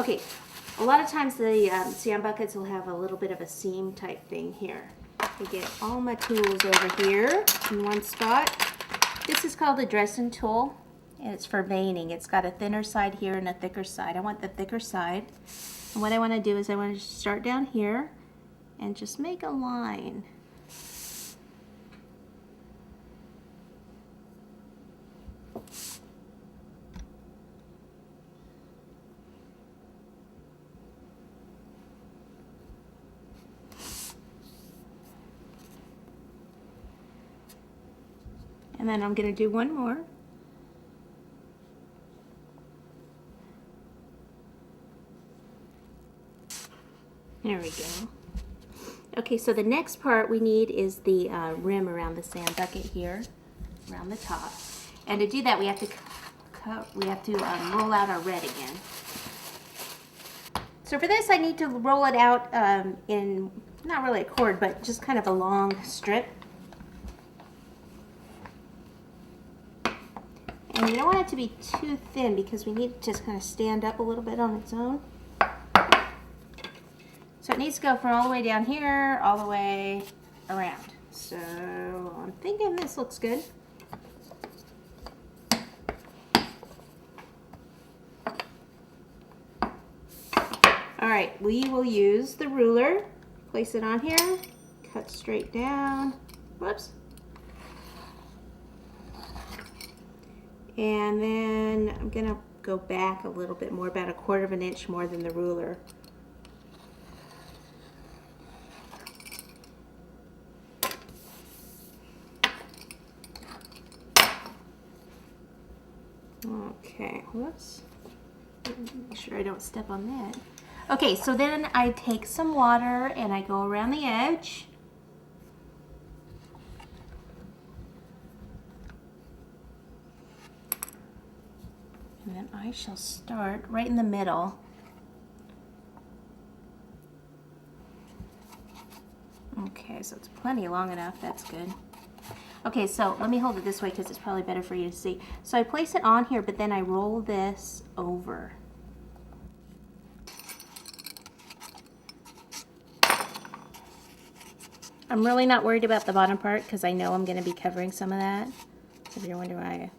Okay, a lot of times the sand buckets will have a little bit of a seam type thing here. I get all my tools over here in one spot. This is called a dressing tool, and it's for veining. It's got a thinner side here and a thicker side. I want the thicker side. And what I want to do is I want to start down here and just make a line. And then I'm going to do one more. There we go. Okay, so the next part we need is the rim around the sand bucket here, around the top. And to do that, we have to roll out our red again. So for this, I need to roll it out in not really a cord, but just kind of a long strip. And you don't want it to be too thin because we need it to just kind of stand up a little bit on its own. So it needs to go from all the way down here, all the way around. So I'm thinking this looks good. All right, we will use the ruler, place it on here, cut straight down. Whoops. And then I'm going to go back a little bit more, about 1/4 of an inch more than the ruler. Okay, whoops. Make sure I don't step on that. Okay, so then I take some water and I go around the edge. And then I shall start right in the middle. Okay, so it's plenty long enough, that's good. Okay, so let me hold it this way because it's probably better for you to see. So I place it on here, but then I roll this over. I'm really not worried about the bottom part because I know I'm going to be covering some of that. So if you're wondering why I'm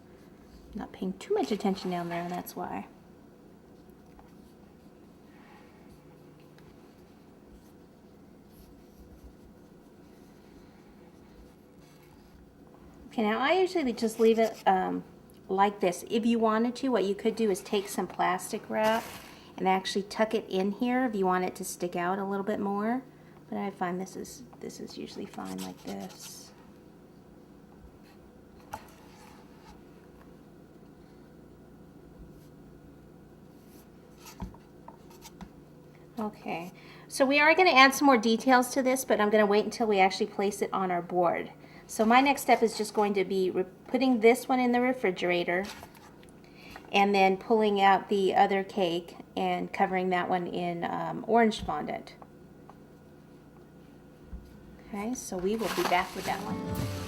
not paying too much attention down there, that's why. Okay, now I usually just leave it like this. If you wanted to, what you could do is take some plastic wrap and actually tuck it in here if you want it to stick out a little bit more. But I find this is usually fine like this. Okay, so we are going to add some more details to this, but I'm going to wait until we actually place it on our board. So my next step is just going to be putting this one in the refrigerator and then pulling out the other cake and covering that one in orange fondant. Okay, so we will be back with that one.